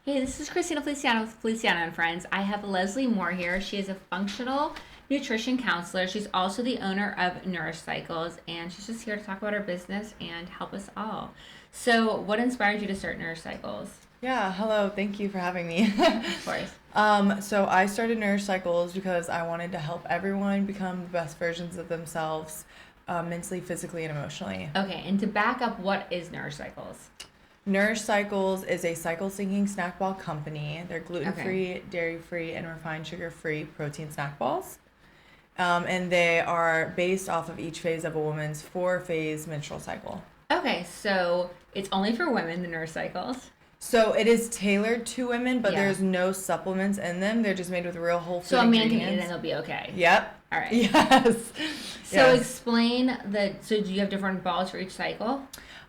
Hey, this is Christina Feliciano with Feliciano and Friends. I have Leslie Moore here. She is a functional nutrition counselor. She's also the owner of Nourish Cycles, and she's just here to talk about her business and help us all. So, what inspired you to start Nourish Cycles? Yeah, hello. Thank you for having me. Of course. So I started Nourish Cycles because I wanted to help everyone become the best versions of themselves, mentally, physically, and emotionally. Okay, and to back up, what is Nourish Cycles? Nourish Cycles is a cycle-syncing snack ball company. They're gluten-free, Okay. dairy-free, and refined sugar-free protein snack balls. And they are based off of each phase of a woman's four-phase menstrual cycle. Okay, so it's only for women, the Nourish Cycles. So it is tailored to women, but Yeah. there's no supplements in them. They're just made with real whole food So a man can eat it ingredients. and it'll be okay. Yep. All right. Yes. So Yes. explain so do you have different balls for each cycle?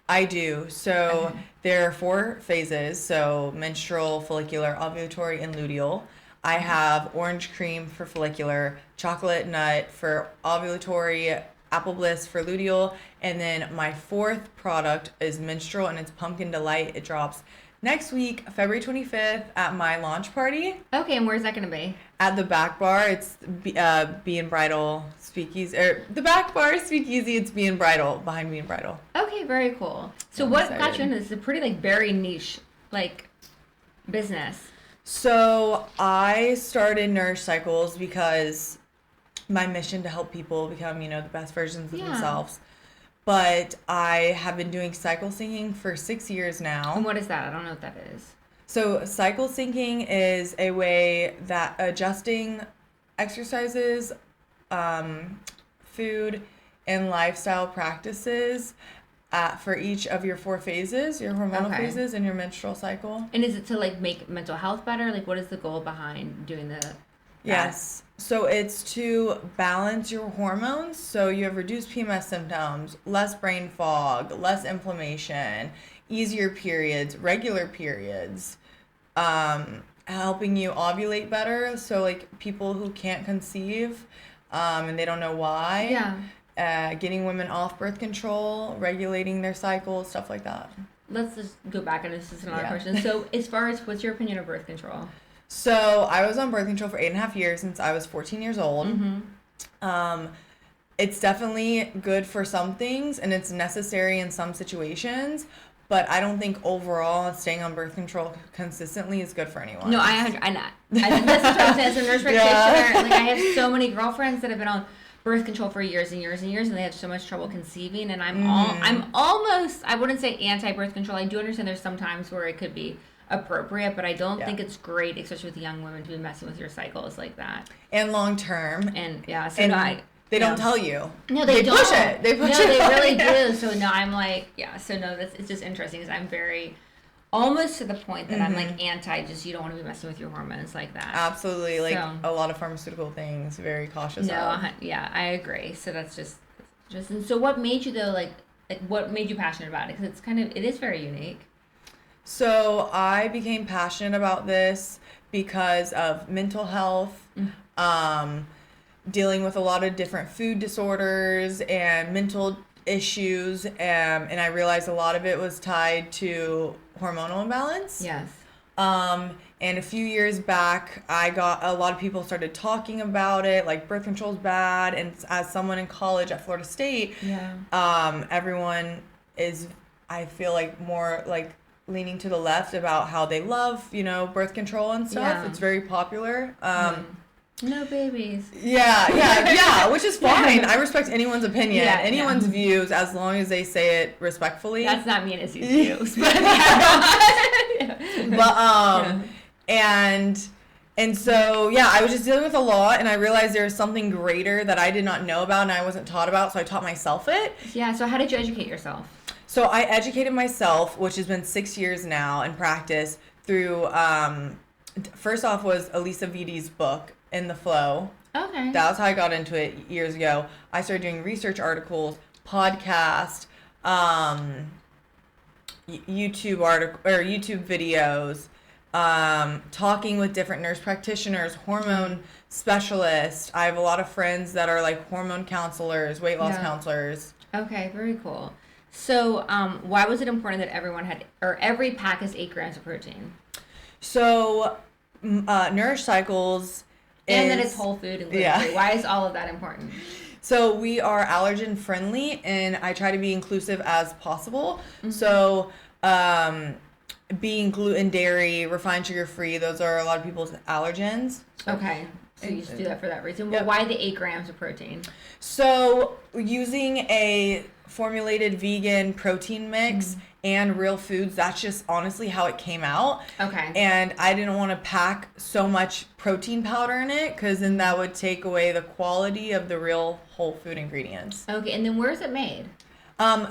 I do. So Okay. there are four phases. So menstrual, follicular, ovulatory, and luteal. I have orange cream for follicular, chocolate nut for ovulatory, apple bliss for luteal, and then my fourth product is menstrual, and it's pumpkin delight. It drops next week, February 25th, at my launch party Okay, and where's that going to be? at the back bar. It's Bee and Bridal Speakeasy, or the back bar Speakeasy. It's Bee and Bridal, behind Bee and Bridal. Okay, very cool. So I'm what got excited. you into this? It's a pretty very niche business. So I started Nourish Cycles because my mission to help people become, the best versions of Yeah. themselves. But I have been doing cycle syncing for 6 years And now. what is that? I don't know what that is. So cycle syncing is a way that adjusting exercises, food, and lifestyle practices for each of your four phases, your hormonal Okay. phases, and your menstrual cycle. And is it to make mental health better? What is the goal behind doing the Yes. So it's to balance your hormones. So you have reduced PMS symptoms, less brain fog, less inflammation, easier periods, regular periods, helping you ovulate better. So people who can't conceive, and they don't know why. Yeah. Getting women off birth control, regulating their cycles, stuff like that. Let's just go back and this is another Yeah. question. So as far as what's your opinion of birth control? So I was on birth control for 8.5 years since I was 14 years old. Mm-hmm. It's definitely good for some things and it's necessary in some situations, but I don't think overall staying on birth control consistently is good for anyone. No, I think this is what I'm saying. As a nurse practitioner, I have so many girlfriends that have been on birth control for years and years and years, and they have so much trouble conceiving. And I'm almost, I wouldn't say anti-birth control. I do understand there's some times where it could be appropriate, but I don't think it's great, especially with young women, to be messing with your cycles like that. And long term. And yeah, so And no, they don't tell you. No, they don't. Push it. They push no, it. they really Yeah. do. So no, I'm so no, it's just interesting because I'm very, almost to the point that I'm anti, just you don't want to be messing with your hormones like that. Absolutely. So- A lot of pharmaceutical things, very cautious No, of. yeah, I agree. So that's just, and so what made you though, what made you passionate about it? Because it is very unique. So I became passionate about this because of mental health, dealing with a lot of different food disorders and mental issues, and I realized a lot of it was tied to hormonal imbalance. Yes. And a few years back, a lot of people started talking about it, like birth control's bad, and as someone in college at Florida State, everyone is, I feel more leaning to the left about how they love, birth control and stuff. Yeah. It's very popular. No babies. Yeah, which is fine. I respect anyone's opinion, Yeah, anyone's views, as long as they say it respectfully. That's not me and his views. But and so, I was just dealing with a lot, and I realized there was something greater that I did not know about and I wasn't taught about, so I taught myself it. Yeah, so how did you educate yourself? So I educated myself, which has been 6 years now in practice, through, first off was Elisa Vitti's book, In the Flow. Okay. That was how I got into it years ago. I started doing research articles, podcast, YouTube videos, talking with different nurse practitioners, hormone specialists. I have a lot of friends that are hormone counselors, weight loss counselors. Okay, very cool. So, why was it important that every pack has 8 grams of protein? So, Nourish Cycles And that it's whole food and gluten-free. Why is all of that important? So we are allergen friendly, and I try to be inclusive as possible. Mm-hmm. So, being gluten, dairy, refined sugar free, those are a lot of people's allergens. Okay. So you just do that for that reason. Well, why the 8 grams of protein? So using a formulated vegan protein mix and real foods, that's just honestly how it came out. Okay. And I didn't want to pack so much protein powder in it, because then that would take away the quality of the real whole food ingredients. Okay, and then where is it made?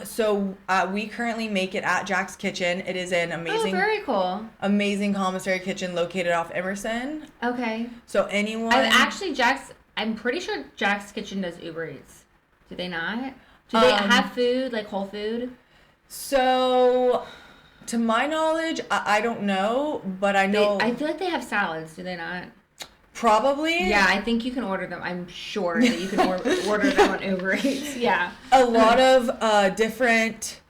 So we currently make it at Jack's Kitchen. It is an amazing, very cool, amazing commissary kitchen located off Emerson. Okay. So anyone, I'm pretty sure Jack's Kitchen does Uber Eats. Do they not? Do they have food, like whole food? So, to my knowledge, I don't know, but I know. I feel like they have salads. Do they not? Probably. Yeah, I think you can order them. I'm sure that you can order them on Uber Eats. Yeah. A lot of different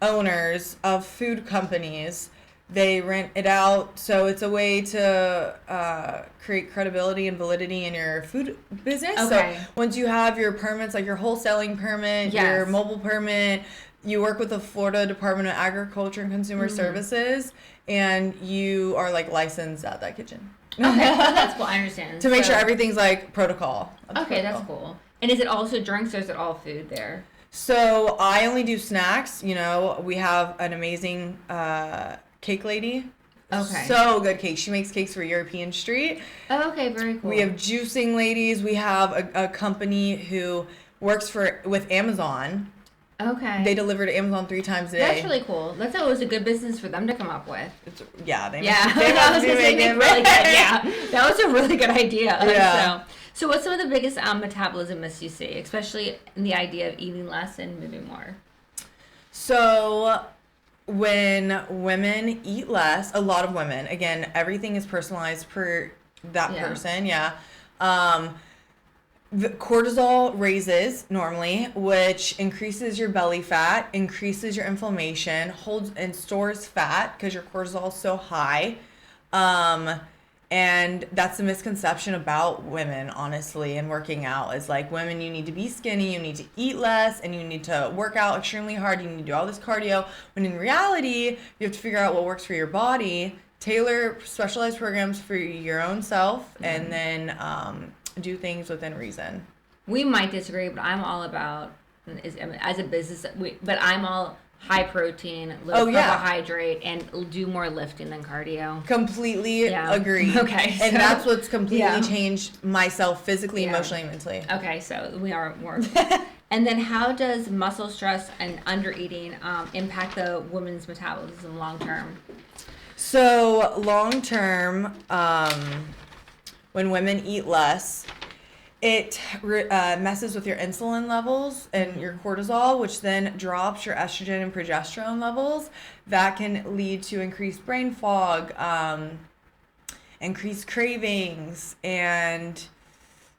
owners of food companies, they rent it out. So it's a way to create credibility and validity in your food business. Okay. So once you have your permits, like your wholesaling permit, your mobile permit, you work with the Florida Department of Agriculture and Consumer Services, and you are like licensed at that kitchen. Okay, that's cool. I understand. To make sure everything's like protocol. Okay, that's cool. And is it also drinks, or is it all food there? So I only do snacks. You know, we have an amazing cake lady. Okay. So good cake. She makes cakes for European Street. Oh, okay, very cool. We have juicing ladies. We have a company who works with Amazon. Okay. They deliver to Amazon 3 times a day. That's really cool. That's always a good business for them to come up with. They must be making really good. Yeah, that was a really good idea. Yeah. So what's some of the biggest metabolism myths you see, especially in the idea of eating less and moving more? So when women eat less, a lot of women, again, everything is personalized per that person. The cortisol raises normally, which increases your belly fat, increases your inflammation, holds and stores fat because your cortisol is so high. And that's the misconception about women, honestly, and working out is like, women, you need to be skinny, you need to eat less, and you need to work out extremely hard, you need to do all this cardio. When in reality, you have to figure out what works for your body, tailor specialized programs for your own self, and then do things within reason. We might disagree, but I'm all about, as a business, but I'm all high protein, low carbohydrate, and do more lifting than cardio. Completely agree. Okay. And that's what's completely changed myself physically, emotionally, and mentally. Okay, so we are more. And then how does muscle stress and undereating impact the woman's metabolism long term? So long term, when women eat less, it messes with your insulin levels and your cortisol, which then drops your estrogen and progesterone levels. That can lead to increased brain fog, increased cravings, and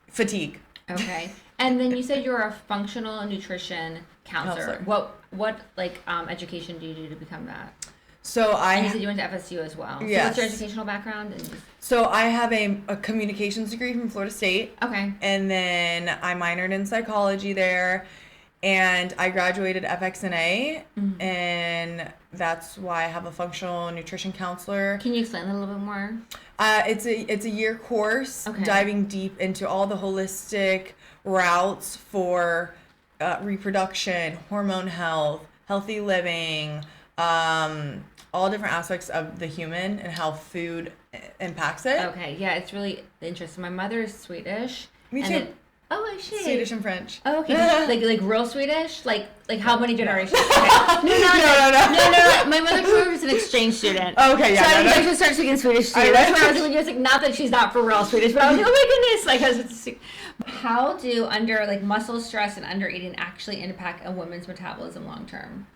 fatigue. Okay. And then you said you're a functional nutrition counselor. What education do you do to become that? So and you said you went to FSU as well. Yes. So what's your educational background? So I have a communications degree from Florida State. Okay. And then I minored in psychology there. And I graduated FXNA. And that's why I have a functional nutrition counselor. Can you explain that a little bit more? It's a year course diving deep into all the holistic routes for reproduction, hormone health, healthy living, all different aspects of the human and how food impacts it. Okay, yeah, it's really interesting. My mother is Swedish. Me too. Is she? Swedish and French. Oh, okay. like real Swedish? Like how many generations? Okay. No. My mother was an exchange student. Oh, okay, yeah. So I was to start speaking Swedish too. That's why I was like, not that she's not for real Swedish, but I was like, oh my goodness. How do muscle stress and under eating actually impact a woman's metabolism long term?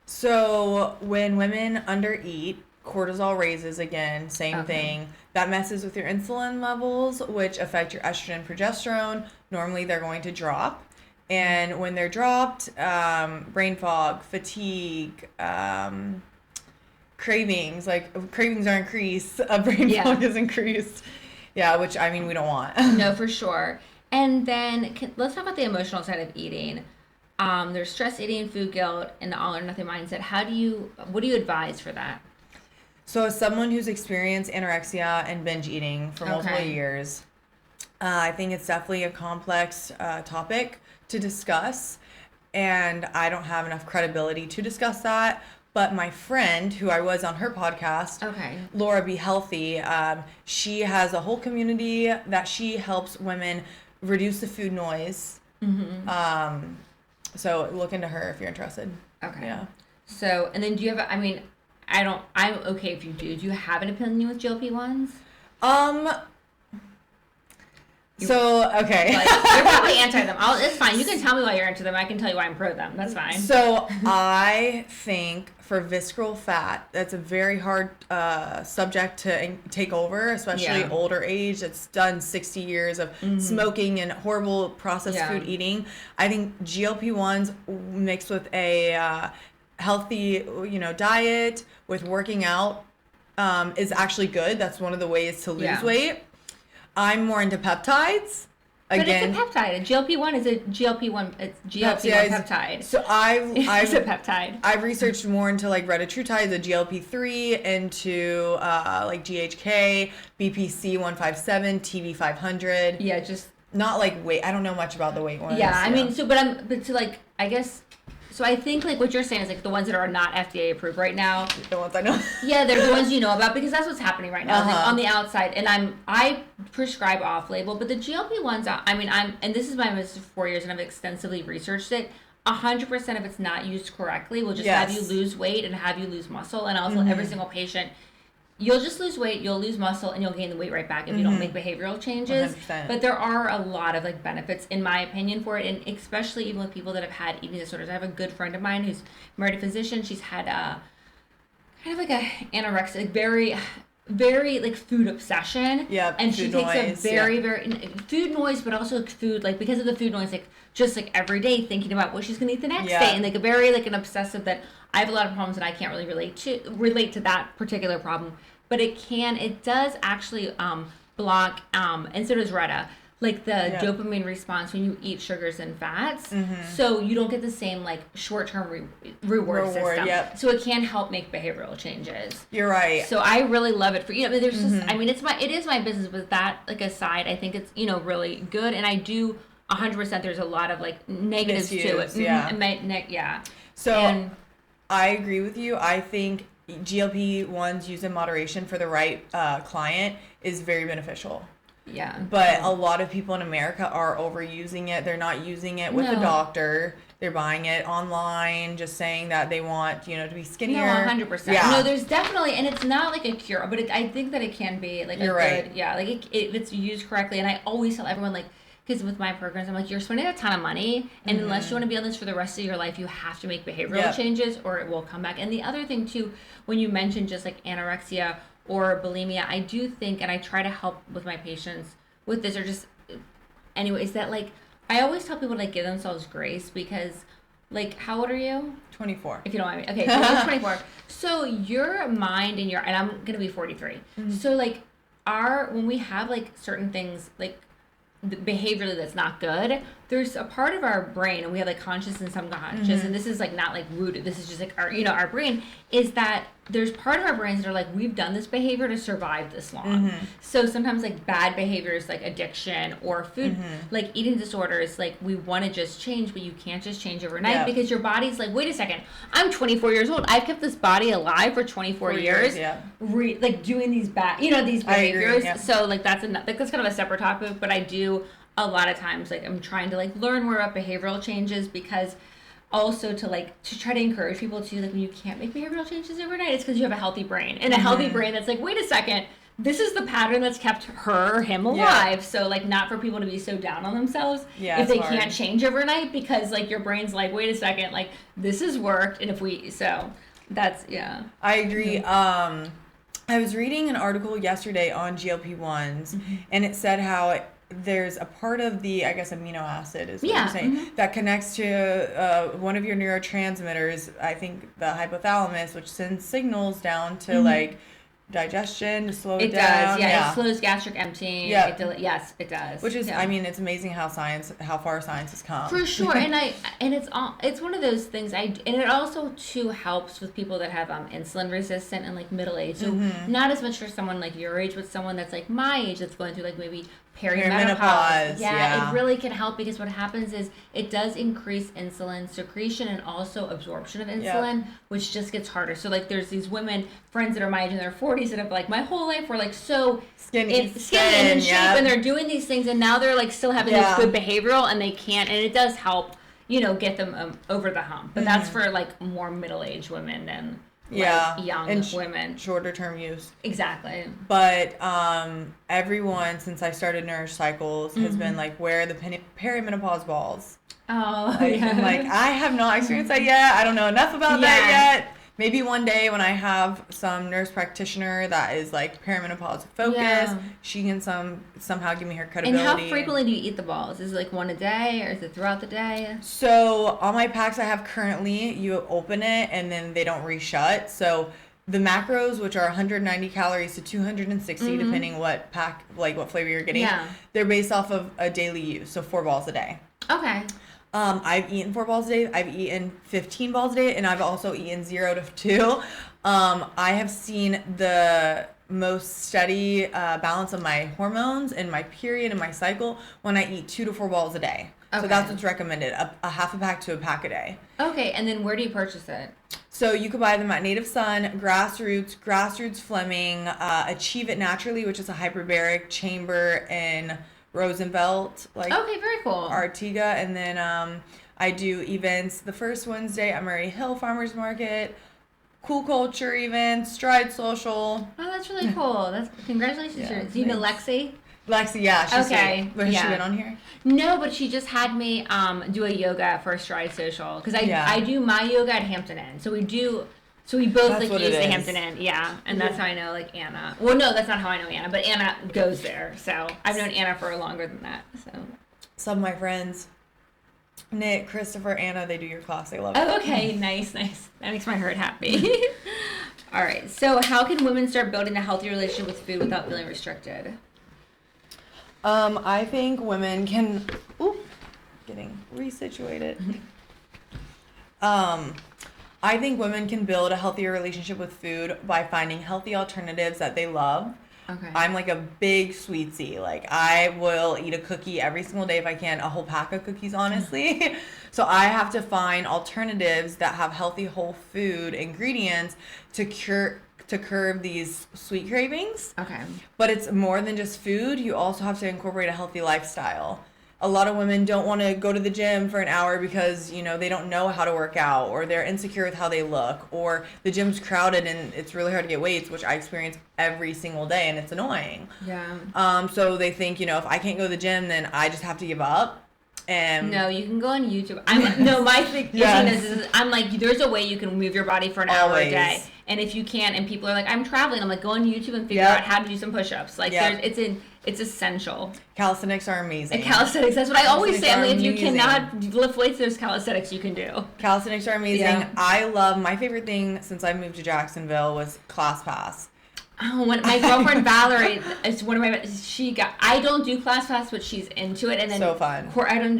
So when women undereat, cortisol raises again, same thing. That messes with your insulin levels, which affect your estrogen and progesterone. Normally they're going to drop. And when they're dropped, brain fog, fatigue, cravings. Like, cravings are increased, brain fog is increased. Yeah, which, I mean, we don't want. No, for sure. And then let's talk about the emotional side of eating. There's stress eating, food guilt, and the all or nothing mindset. What do you advise for that? So as someone who's experienced anorexia and binge eating for multiple years, I think it's definitely a complex topic to discuss, and I don't have enough credibility to discuss that. But my friend, who I was on her podcast, Laura Be Healthy, she has a whole community that she helps women reduce the food noise. So look into her if you're interested. Okay. Yeah. So, and then do you have, I'm okay if you do. Do you have an opinion with GLP-1s? Okay. Like, you're probably anti them. It's fine. You can tell me why you're into them. I can tell you why I'm pro them. That's fine. So I think for visceral fat, that's a very hard subject to take over, especially older age. It's done 60 years of smoking and horrible processed food eating. I think GLP-1s mixed with a healthy, diet with working out is actually good. That's one of the ways to lose weight. I'm more into peptides. Again, but it's a peptide. A GLP-1 is a GLP-1. It's GLP-1 peptide. So it's a peptide. I've researched more into like retatrutide, the GLP-3, into like GHK, BPC 157, TV 500. Yeah, just not like weight. I don't know much about the weight ones. Yeah, I mean, I guess. So I think like what you're saying is like the ones that are not FDA approved right now. The ones I know. Yeah, they're the ones you know about because that's what's happening right now. Like on the outside, and I prescribe off label, but the GLP-1s, and this is my business for 4 years, and I've extensively researched it. 100% if it's not used correctly will just have you lose weight and have you lose muscle, and also every single patient. You'll just lose weight, you'll lose muscle, and you'll gain the weight right back if you don't make behavioral changes. 100%. But there are a lot of like benefits, in my opinion, for it, and especially even with people that have had eating disorders. I have a good friend of mine who's married a physician. She's had kind of like a anorexia, like very, very like food obsession. Yeah, and she takes a very food noise, but also food like because of the food noise, like just like every day thinking about what she's gonna eat the next day, and like a very like an obsessive that. I have a lot of problems that I can't really relate to that particular problem, but it does actually block, and so does Retta, like the dopamine response when you eat sugars and fats. So you don't get the same like short-term reward system. So it can help make behavioral changes. You're right. So I really love it for there's just it is my business, but that like aside, I think it's really good, and I do 100%. There's a lot of like negatives to it. So. I agree with you. I think GLP-1s used in moderation for the right client is very beneficial. Yeah. But a lot of people in America are overusing it. They're not using it with a doctor. They're buying it online, just saying that they want, to be skinnier. No, 100%. Yeah. No, there's definitely, and it's not like a cure, but I think that it can be like You're right. Good, like if it's used correctly. And I always tell everyone like, because with my programs, I'm like, you're spending a ton of money, and unless you want to be on this for the rest of your life, you have to make behavioral changes, or it will come back. And the other thing, too, when you mentioned just like anorexia or bulimia, I do think, and I try to help with my patients with this, or just, anyways, that like, I always tell people to like give themselves grace because, like, how old are you? 24. If you don't mind me. Okay, so you're 24. So your mind and I'm going to be 43. So, like, when we have, like, certain things, like, behaviorally that's not good, there's a part of our brain, and we have like conscious and subconscious, and this is like not like rooted, this is just like our brain, is that there's part of our brains that are like, we've done this behavior to survive this long. So sometimes like bad behaviors like addiction or food, like eating disorders, like we want to just change, but you can't just change overnight because your body's like, wait a second, I'm 24 years old. I've kept this body alive for 24 years. Like doing these bad, these behaviors. So like that's kind of a separate topic, but I do a lot of times like I'm trying to like learn more about behavioral changes, because also to try to encourage people to like, when you can't make behavioral changes overnight, it's because you have a healthy brain, and a healthy brain that's like, wait a second, this is the pattern that's kept her or him alive. So like, not for people to be so down on themselves if they can't change overnight, because like your brain's like, wait a second, like this has worked, and if we that's I agree. I was reading an article yesterday on GLP-1s, and it said how there's a part of the, I guess, amino acid is what Yeah, you're saying, that connects to one of your neurotransmitters, I think the hypothalamus, which sends signals down to like digestion to slow it It down. does, yeah. It slows gastric emptying. Yeah. Yes, it does. Which is, yeah. I mean, it's amazing how far science has come. For sure, and it's one of those things. And it also too helps with people that have insulin resistant and like middle age. So not as much for someone like your age, but someone that's like my age that's going through like maybe perimenopause. Yeah, it really can help because what happens is it does increase insulin secretion and also absorption of insulin, which just gets harder. So like there's these women, friends that are my age in their 40s that have like my whole life were like so skinny and in shape, and they're doing these things, and now they're like still having this good behavioral, and they can't, and it does help, get them over the hump. But that's for like more middle-aged women than young and women. Shorter term use. Exactly. But everyone, since I started Nourish Cycles, has been like, where are the perimenopause balls? Oh, I'm like, I have not experienced that yet. I don't know enough about that yet. Maybe one day when I have some nurse practitioner that is like perimenopause focused, she can somehow give me her credibility. And how frequently do you eat the balls? Is it like one a day, or is it throughout the day? So on my packs I have currently, you open it and then they don't reshut. So the macros, which are 190 calories to 260, depending what pack, like what flavor you're getting, they're based off of a daily use. So 4 balls a day. Okay. I've eaten 4 balls a day. I've eaten 15 balls a day, and I've also eaten 0 to 2. I have seen the most steady balance of my hormones and my period and my cycle when I eat 2 to 4 balls a day. Okay. So that's what's recommended, a half a pack to a pack a day. Okay, and then where do you purchase it? So you could buy them at Native Sun, Grassroots Fleming, Achieve It Naturally, which is a hyperbaric chamber in Roosevelt, like okay, very cool. Artiga, and then I do events the first Wednesday at Murray Hill Farmers Market, Cool Culture events, Stride Social. Oh, that's really cool. That's congratulations. Do you know Lexi? Lexi, yeah, she's okay. Has she been on here? No, but she just had me do a yoga for Stride Social because I do my yoga at Hampton Inn, so we do. So we both like use the Hampton Inn, and that's how I know like Anna. Well, no, that's not how I know Anna, but Anna goes there. So I've known Anna for longer than that. So some of my friends, Nick, Christopher, Anna, they do your class. They love it. Oh, okay, nice. That makes my heart happy. All right. So how can women start building a healthy relationship with food without feeling restricted? I think women can. Getting resituated. I think women can build a healthier relationship with food by finding healthy alternatives that they love. Okay. I'm like a big sweetie. Like I will eat a cookie every single day if I can, a whole pack of cookies, honestly. So I have to find alternatives that have healthy whole food ingredients to curb these sweet cravings. Okay. But it's more than just food. You also have to incorporate a healthy lifestyle. A lot of women don't want to go to the gym for an hour because, they don't know how to work out, or they're insecure with how they look, or the gym's crowded and it's really hard to get weights, which I experience every single day, and it's annoying. Yeah. So they think, if I can't go to the gym, then I just have to give up. And no, you can go on YouTube. My thing is I'm like, there's a way you can move your body for an hour a day. And if you can't, and people are like, I'm traveling, I'm like, go on YouTube and figure out how to do some push-ups. Like, it's essential. Calisthenics are amazing. And calisthenics, that's what I always say. I'm like, if you cannot lift weights, there's calisthenics you can do. Calisthenics are amazing. Yeah. My favorite thing since I moved to Jacksonville was ClassPass. Oh, my girlfriend Valerie is one of my. I don't do ClassPass, but she's into it, and then so fun.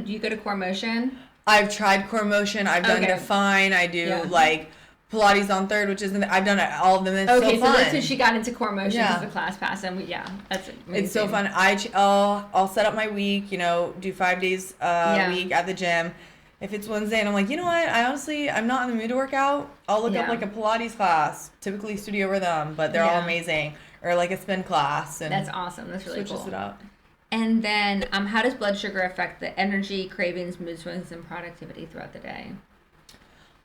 Do you go to Core Motion? I've tried Core Motion. I've done Define. I do like Pilates on Third, which is I've done all of them. It's so fun. So that's when she got into Core Motion, is the ClassPass, and that's amazing. It's so fun. I'll set up my week. Do 5 days a week at the gym. If it's Wednesday and I'm like, you know what, I'm not in the mood to work out, I'll look up like a Pilates class, typically Studio Rhythm, but they're all amazing, or like a spin class. And that's awesome. That's really switches it up. And then how does blood sugar affect the energy, cravings, mood swings, and productivity throughout the day?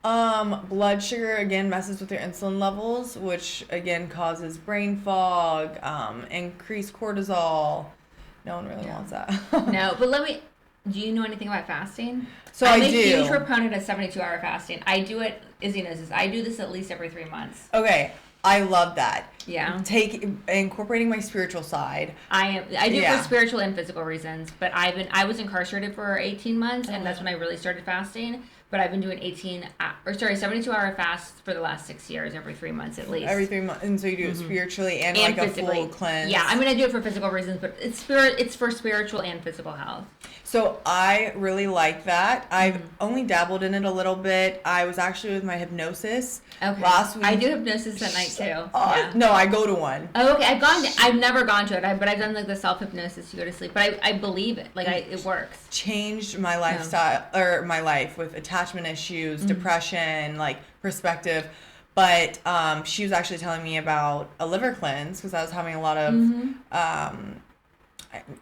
Blood sugar, again, messes with your insulin levels, which, again, causes brain fog, increased cortisol. No one really wants that. No, but do you know anything about fasting? So I'm a huge proponent of 72-hour fasting. I do it, Izzy knows this, I do this at least every 3 months. Okay. I love that. Yeah. Incorporating my spiritual side. I do for spiritual and physical reasons, but I was incarcerated for 18 months, and that's when I really started fasting. But I've been doing 72-hour fasts for the last 6 years, every 3 months at least. Every 3 months, and so you do it spiritually and like physically. A full cleanse. Yeah, I mean I do it for physical reasons, but it's for spiritual and physical health. So I really like that. I've only dabbled in it a little bit. I was actually with my hypnosis last week. I do hypnosis at night too. No, I go to one. Oh, okay. I've never gone to it, but I've done like the self hypnosis to go to sleep. But I believe it. Like it works. Changed my lifestyle or my life with attachment issues, depression, like perspective. But she was actually telling me about a liver cleanse because I was having a lot of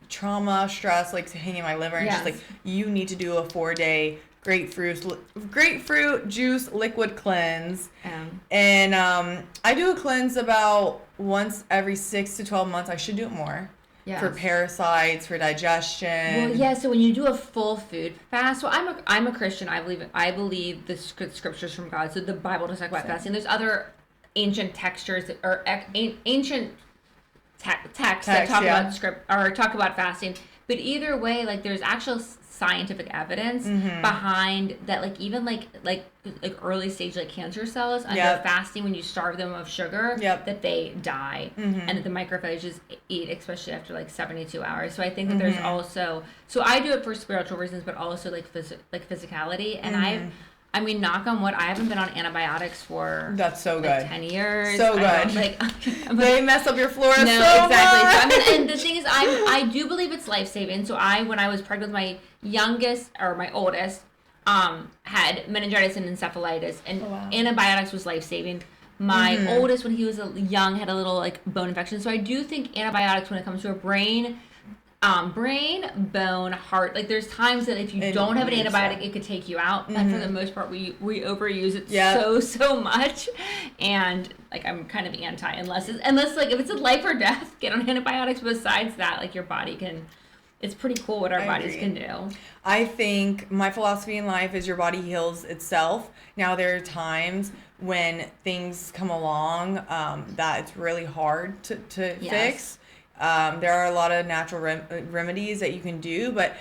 trauma, stress, like hanging in my liver, and she's like, you need to do a 4-day grapefruit juice liquid cleanse. And I do a cleanse about once every 6 to 12 months. I should do it more. Yes. For parasites, for digestion. Well, yeah. So when you do a full food fast, so I'm a Christian. I believe the scriptures from God. So the Bible does talk about fasting. There's other ancient textures or ancient texts that talk about fasting. But either way, like there's actual scientific evidence behind that, like even like early stage like cancer cells under fasting, when you starve them of sugar, that they die, and that the macrophages eat, especially after like 72 hours. So I think that there's also, so I do it for spiritual reasons, but also like physicality, and I mean, knock on wood, I haven't been on antibiotics for that's so good. 10 years. So good. They mess up your flora exactly. So I mean, and the thing is, I do believe it's life saving. So when I was pregnant with my oldest, had meningitis and encephalitis, and antibiotics was life saving. My oldest, when he was young, had a little like bone infection. So I do think antibiotics, when it comes to a brain, bone, heart, like there's times that if you don't have an antibiotic, it could take you out. But for the most part, we overuse it so much, and like I'm kind of anti unless like if it's a life or death, get on antibiotics. Besides that, like your body can. It's pretty cool what our bodies can do. I think my philosophy in life is your body heals itself. Now, there are times when things come along that it's really hard to fix. There are a lot of natural remedies that you can do, but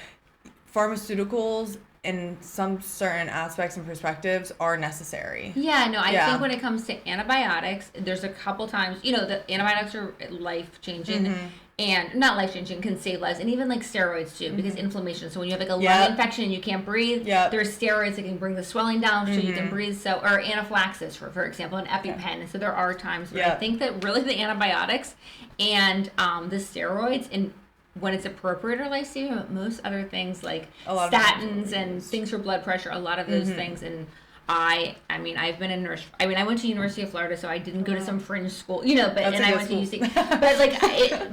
pharmaceuticals in some certain aspects and perspectives are necessary. Yeah, no, I think when it comes to antibiotics, there's a couple times, the antibiotics are life-changing. And not life-changing, can save lives, and even like steroids too, because inflammation. So when you have like a lung infection and you can't breathe, there's steroids that can bring the swelling down so you can breathe. So, or anaphylaxis, for example, an EpiPen. So there are times where I think that really the antibiotics and the steroids, and when it's appropriate, are life-saving. But most other things like statins and things for blood pressure, a lot of those things. And I mean, I've been in I went to University of Florida, so I didn't go to some fringe school, but I went to UC. But like,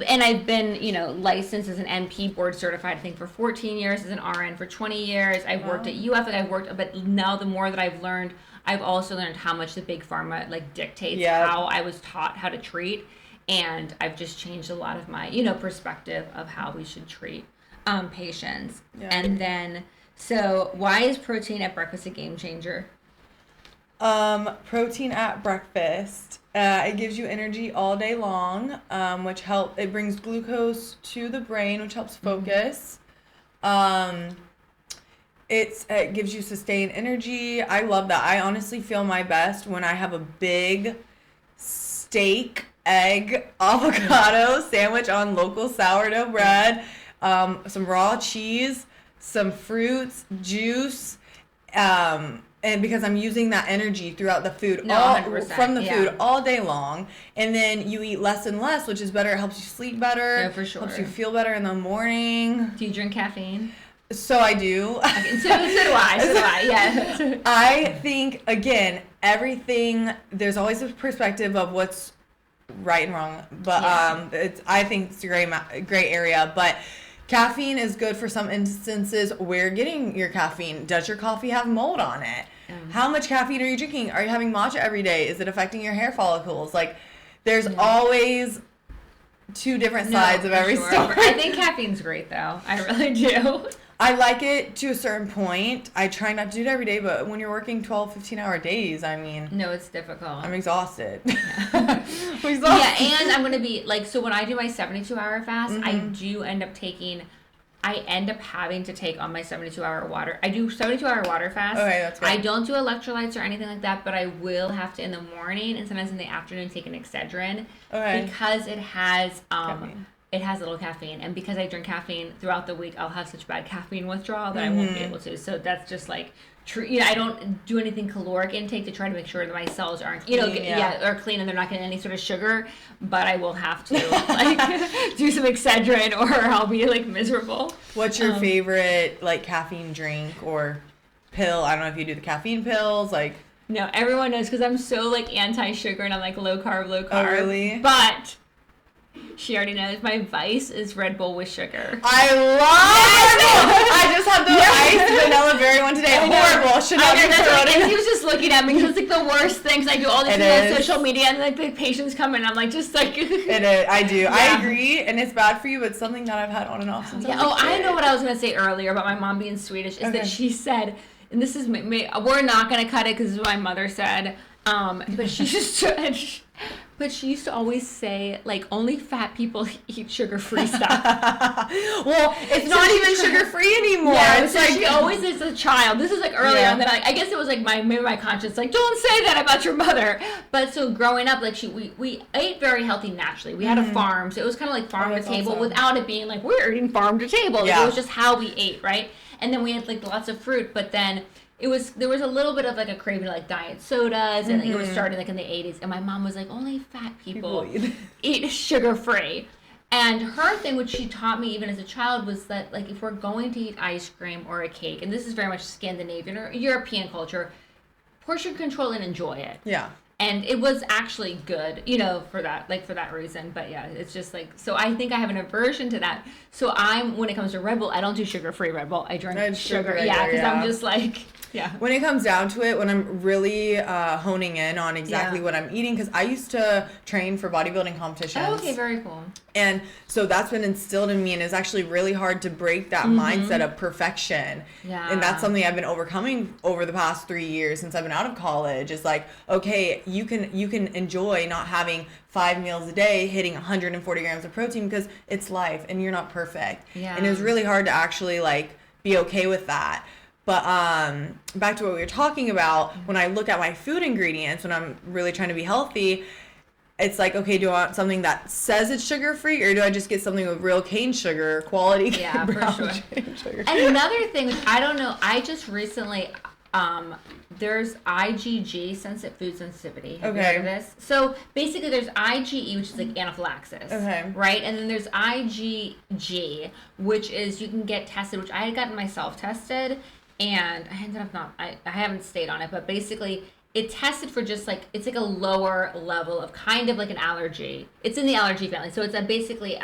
and I've been, licensed as an NP, board certified, I think for 14 years, as an RN for 20 years. I've worked at UF, but now the more that I've learned, I've also learned how much the big pharma like dictates how I was taught how to treat, and I've just changed a lot of my, perspective of how we should treat patients. And then, so why is protein at breakfast a game changer? Protein at breakfast, it gives you energy all day long, it brings glucose to the brain, which helps focus. It gives you sustained energy. I love that. I honestly feel my best when I have a big steak, egg, avocado sandwich on local sourdough bread, some raw cheese, some fruits, juice, and because I'm using that energy throughout the food, from the food all day long, and then you eat less and less, which is better. It helps you sleep better. Yeah, for sure. Helps you feel better in the morning. Do you drink caffeine? So I do. So do I. Yeah. I think, again, there's always a perspective of what's right and wrong, but I think it's a gray area, but caffeine is good for some instances. Where getting your caffeine? Does your coffee have mold on it? How much caffeine are you drinking? Are you having matcha every day? Is it affecting your hair follicles? Like, there's always two different sides of every story. I think caffeine's great, though. I really do. I like it to a certain point. I try not to do it every day, but when you're working 12, 15-hour days, I mean... No, it's difficult. I'm exhausted. Yeah. I'm exhausted. Yeah, and I'm going to be, like, so when I do my 72-hour fast, I do end up having to take on my 72-hour water. I do 72-hour water fast. Okay, that's good. I don't do electrolytes or anything like that, but I will have to in the morning and sometimes in the afternoon take an Excedrin. Okay. Because it has it has a little caffeine, and because I drink caffeine throughout the week, I'll have such bad caffeine withdrawal that I won't be able to. So that's just like true. You know, I don't do anything caloric intake to try to make sure that my cells aren't, are clean and they're not getting any sort of sugar. But I will have to like do some Excedrin, or I'll be like miserable. What's your favorite like caffeine drink or pill? I don't know if you do the caffeine pills, like. No, everyone knows because I'm so like anti-sugar and I'm like low carb. Oh, really? But she already knows my vice is Red Bull with sugar. I love Red Bull. I just had the iced vanilla berry one today. Horrible. Should not be promoted. And he was just looking at me because it's like the worst things. I do all these things on social media, and like the patients come in, and I'm like just like. It is. I do. Yeah. I agree, and it's bad for you, but it's something that I've had on and off since. Yeah. I know what I was gonna say earlier about my mom being Swedish is that she said, and this is we're not gonna cut it because this is what my mother said. But she just but she used to always say like only fat people eat sugar-free stuff. Well, it's not even sugar-free anymore. Yeah, it's like she always is a child. This is like earlier, and then I guess it was like my conscience like don't say that about your mother. But so growing up, like we ate very healthy naturally. We had a farm, so it was kind of like farm to table without it being like we're eating farm to table. Like, it was just how we ate, right? And then we had like lots of fruit, but then. There was a little bit of like a craving to like diet sodas, and it was starting like in the 80s, and my mom was like, only fat people eat sugar free. And her thing, which she taught me even as a child, was that like if we're going to eat ice cream or a cake, and this is very much Scandinavian or European culture, portion control and enjoy it. Yeah. And it was actually good, for that reason. But yeah, it's just like, so I think I have an aversion to that. So when it comes to Red Bull, I don't do sugar-free Red Bull. I drink sugar. Yeah, because I'm just like, yeah. When it comes down to it, when I'm really honing in on exactly what I'm eating, because I used to train for bodybuilding competitions. Oh, okay, very cool. And so that's been instilled in me, and it's actually really hard to break that mindset of perfection. Yeah. And that's something I've been overcoming over the past 3 years since I've been out of college. It's like, okay, you can enjoy not having 5 meals a day, hitting 140 grams of protein because it's life and you're not perfect. Yeah. And it was really hard to actually like be okay with that. But back to what we were talking about, when I look at my food ingredients, when I'm really trying to be healthy, it's like, okay, do I want something that says it's sugar-free, or do I just get something with real cane sugar, quality brown for sure. cane sugar? And another thing, which I don't know, I just recently, there's IgG, food sensitivity. Have you heard of this? So basically there's IgE, which is like anaphylaxis. Okay. Right? And then there's IgG, which is you can get tested, which I had gotten myself tested, and I ended up I haven't stayed on it, but basically it tested for just like, it's like a lower level of kind of like an allergy. It's in the allergy family. So it's basically,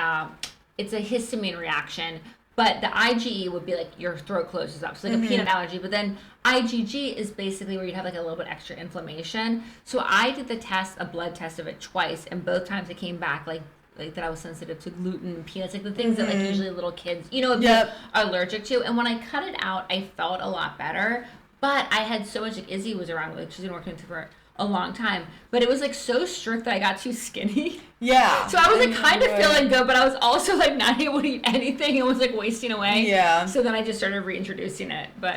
it's a histamine reaction, but the IgE would be like your throat closes up. So like a peanut allergy, but then IgG is basically where you'd have like a little bit extra inflammation. So I did a blood test of it twice, and both times it came back like that I was sensitive to gluten, peanuts, like the things that like usually little kids, are allergic to. And when I cut it out, I felt a lot better. But I had so much, like Izzy was around, like she's been working with for a long time, but it was like so strict that I got too skinny. Yeah. So I was like kind of feeling good, but I was also like not able to eat anything. It was like wasting away. Yeah. So then I just started reintroducing it, but.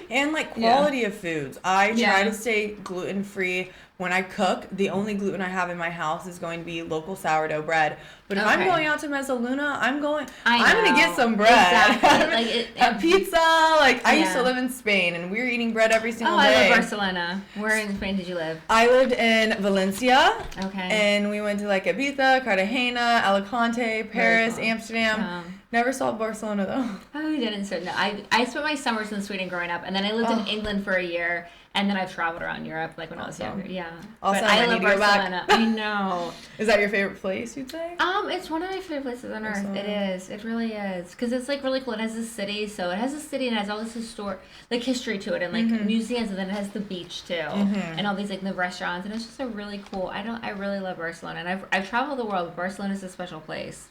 And like quality of foods. I try to stay gluten-free. When I cook, the only gluten I have in my house is going to be local sourdough bread. But if I'm going out to Mezzaluna, I'm going to get some bread. Exactly. A pizza. Like, I used to live in Spain, and we were eating bread every single day. I love Barcelona. Where in Spain did you live? I lived in Valencia. Okay. And we went to, like, Ibiza, Cartagena, Alicante, Paris, Amsterdam. Never saw Barcelona, though. Oh, you didn't? So, no. I spent my summers in Sweden growing up, and then I lived in England for a year. And then I've traveled around Europe, like when I was younger. Yeah. Also, but I love Barcelona. I know. Is that your favorite place, you'd say? It's one of my favorite places on earth. It is. It really is. Because it's like really cool. It has a city, and it has all this history to it, and like museums, and then it has the beach too, and all these like the restaurants, and it's just a really cool. I really love Barcelona, and I've traveled the world. But Barcelona is a special place.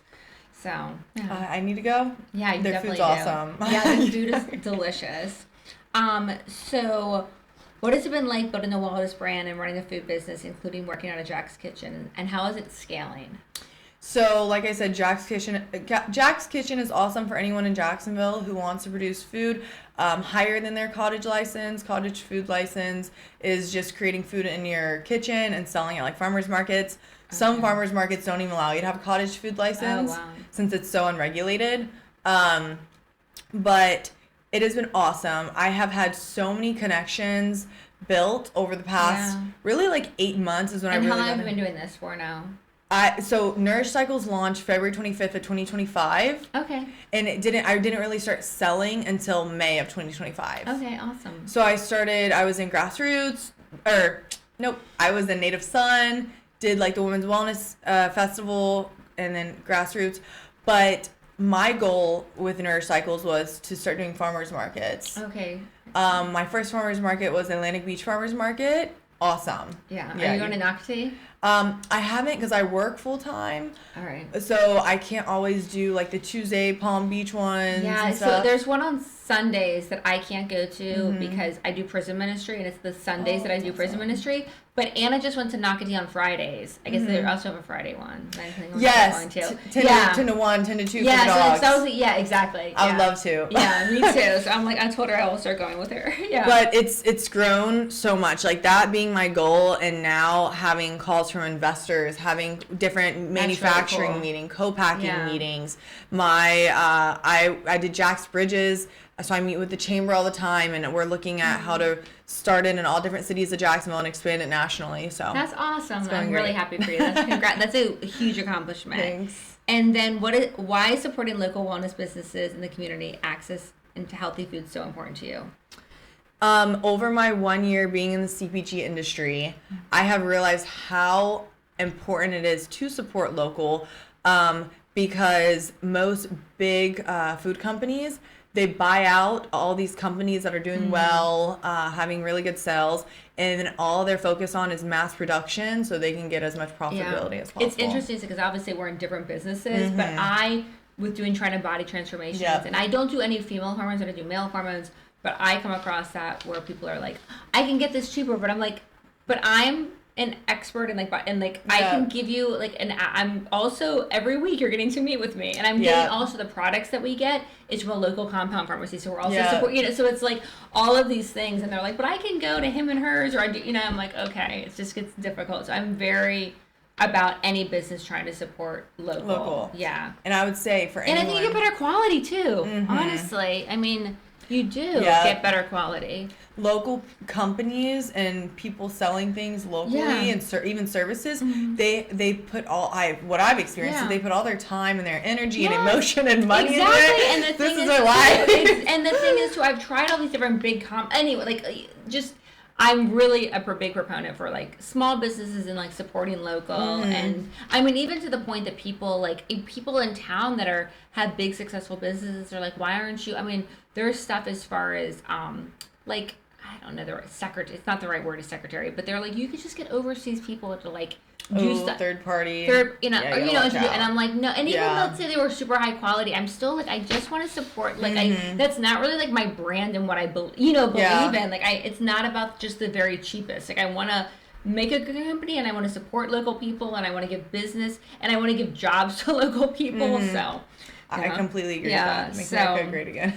So, yeah. I need to go. Yeah, you Their definitely food's do. awesome. Yeah, the food is delicious. So what has it been like building the wellness brand and running a food business, including working out of Jack's Kitchen, and how is it scaling? So, like I said, Jack's Kitchen is awesome for anyone in Jacksonville who wants to produce food higher than their cottage license. Cottage food license is just creating food in your kitchen and selling it like farmers markets. Some farmers markets don't even allow you to have a cottage food license since it's so unregulated. But it has been awesome. I have had so many connections built over the past really like 8 months is when I really how long have you been doing this for now? So Nourish Cycles launched February 25th of 2025. Okay. And I didn't really start selling until May of 2025. Okay, awesome. So I was in Grassroots, I was in Native Sun, did like the Women's Wellness Festival, and then Grassroots. But my goal with Nourish Cycles was to start doing farmers markets. Okay. My first farmers market was Atlantic Beach Farmers Market. Awesome. Yeah. Are you going to Nocte? I haven't because I work full time. All right. So I can't always do like the Tuesday Palm Beach ones. Yeah, and so there's one on Sundays that I can't go to because I do prison ministry, and it's the Sundays that I do prison ministry. But Anna just went to Nocte on Fridays. I guess they also have a Friday one. Yes, 10 to 1, 10 to 2 for the dogs. Exactly. I would love to. Yeah, me too. So I'm like, I told her I will start going with her. Yeah. But it's grown so much. Like that being my goal, and now having calls from investors, having different manufacturing cool. meetings, co-packing meetings. I did Jack's Bridges. So I meet with the chamber all the time, and we're looking at how to start it in all different cities of Jacksonville and expand it nationally. So that's awesome. I'm really happy for you. That's a huge accomplishment. Thanks. And then why is supporting local wellness businesses in the community access into healthy food so important to you? Over my 1 year being in the CPG industry, I have realized how important it is to support local, because most big food companies, they buy out all these companies that are doing well, having really good sales, and then all they're focused on is mass production so they can get as much profitability as possible. It's interesting because obviously we're in different businesses, but I, with doing trying to body transformations, and I don't do any female hormones, I don't do male hormones, but I come across that where people are like, I can get this cheaper, but I'm like, but I'm an expert in I can give you I'm also every week you're getting to meet with me, and I'm getting also the products that we get is from a local compound pharmacy, so we're also support, so it's like all of these things, and they're like, but I can go to him and hers, or I do, I'm like, okay, it just gets difficult. So I'm very about any business trying to support local. Yeah. And I would say for anyone, and I think you get better quality too. Honestly, I mean, you do get better quality. Local companies and people selling things locally and even services, they put what I've experienced is they put all their time and their energy and emotion and money into it. And the this thing is their life. And the thing is too, I've tried all these different big I'm really a big proponent for small businesses and supporting local, and I mean even to the point that people in town that have big successful businesses are like, why aren't you? I mean, there's stuff as far as I don't know the right secretary. It's not the right word is secretary, but they're like, you could just get overseas people to do stuff. Third party. And I'm like, no. And even let's say they were super high quality, I'm still I just want to support. That's not really my brand and what I believe in. It's not about just the very cheapest. I want to make a good company, and I want to support local people, and I want to give business, and I want to give jobs to local people. So. I completely agree with that. Make America great again.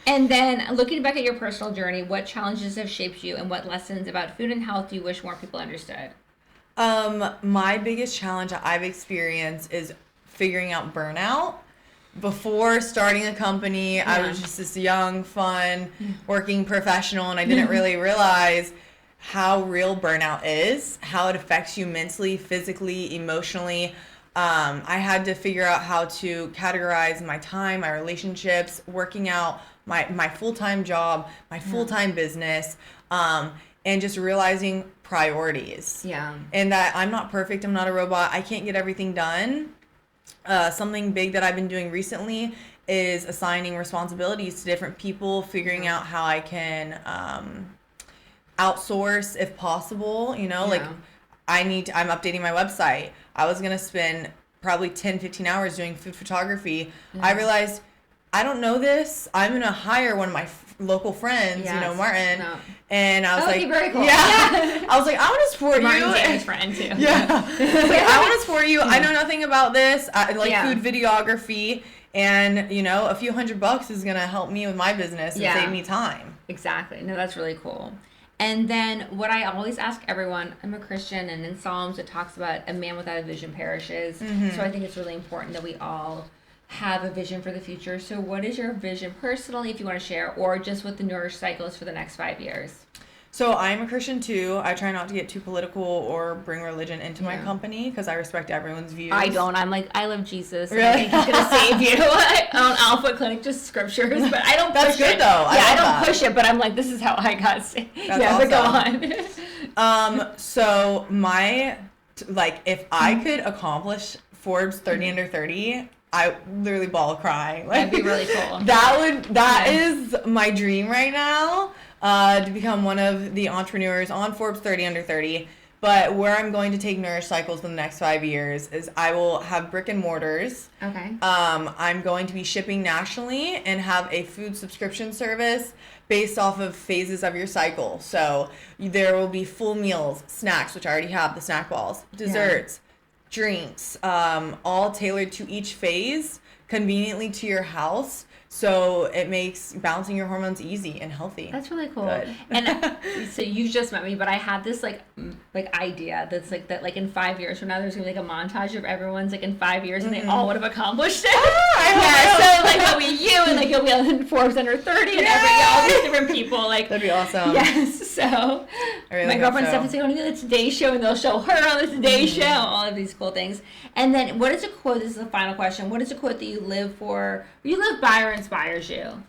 And then, looking back at your personal journey, what challenges have shaped you, and what lessons about food and health do you wish more people understood? My biggest challenge that I've experienced is figuring out burnout. Before starting a company, I was just this young, fun, working professional, and I didn't really realize how real burnout is, how it affects you mentally, physically, emotionally. I had to figure out how to categorize my time, my relationships, working out, my full-time job, my full-time business, and just realizing priorities. Yeah. And that I'm not perfect. I'm not a robot. I can't get everything done. Something big that I've been doing recently is assigning responsibilities to different people, figuring out how I can outsource if possible. I'm updating my website. I was going to spend probably 10, 15 hours doing food photography, I realized I don't know this. I'm going to hire one of my local friends, Martin. No. And I was like, very cool. Yeah. I was like, I want to support you. Martin's friend too. Yeah. I want to support you. I know nothing about this. I like food videography. And, a few $100 is going to help me with my business and save me time. Exactly. No, that's really cool. And then what I always ask everyone, I'm a Christian, and in Psalms it talks about a man without a vision perishes. So I think it's really important that we all have a vision for the future. So what is your vision personally, if you want to share, or just with the Nourish Cycles for the next 5 years? So I'm a Christian too. I try not to get too political or bring religion into my company because I respect everyone's views. I don't. I'm like, I love Jesus. And I think he's going to save you. On Alpha Clinic, just scriptures, but I don't push it. That's good though. I don't push it, but I'm like, this is how I got saved. That's awesome. But go on. So if I could accomplish Forbes 30 under 30, I literally bawl crying. That'd be really cool. That is my dream right now, to become one of the entrepreneurs on Forbes 30 under 30. But where I'm going to take Nourish Cycles for the next 5 years is I will have brick and mortars. Okay. I'm going to be shipping nationally and have a food subscription service based off of phases of your cycle. So there will be full meals, snacks, which I already have, the snack balls, desserts, drinks, all tailored to each phase, conveniently to your house. So it makes balancing your hormones easy and healthy. That's really cool. And so you just met me, but I had this like idea that's like that in 5 years from now there's gonna be like a montage of everyone's like in 5 years and they all would have accomplished it. So it'll be you and you'll be on Forbes under 30 and all these different people. That'd be awesome. Yes. So my girlfriend Stephanie's going to do the Today Show and they'll show her on the Today Show, all of these cool things. And then what is a quote? This is the final question. What is a quote that you live for? You live by or inspires you?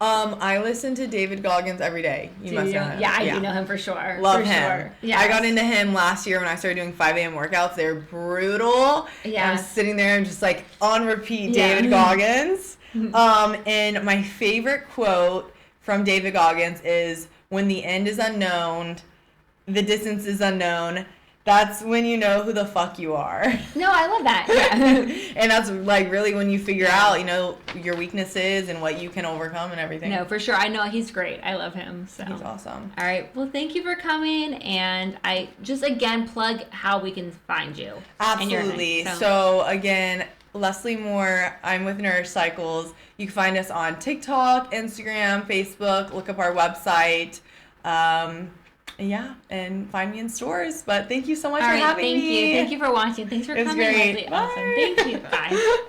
I listen to David Goggins every day. You must know him. Yeah, I do know him for sure. Love him. Sure. Yes. I got into him last year when I started doing 5 a.m. workouts. They're brutal. Yeah. I'm sitting there and just like on repeat David Goggins. And my favorite quote from David Goggins is, "When the end is unknown, the distance is unknown. That's when you know who the fuck you are." No, I love that. Yeah. And that's like really when you figure out, your weaknesses and what you can overcome and everything. No, for sure. I know he's great. I love him. So he's awesome. All right. Well, thank you for coming. And I just again plug how we can find you. Absolutely. So again, Leslie Moore. I'm with Nourish Cycles. You can find us on TikTok, Instagram, Facebook. Look up our website. And find me in stores. But thank you so much for having me. Thank you. Thank you for watching. Thanks for coming, Great. Leslie. Awesome. Thank you. Bye.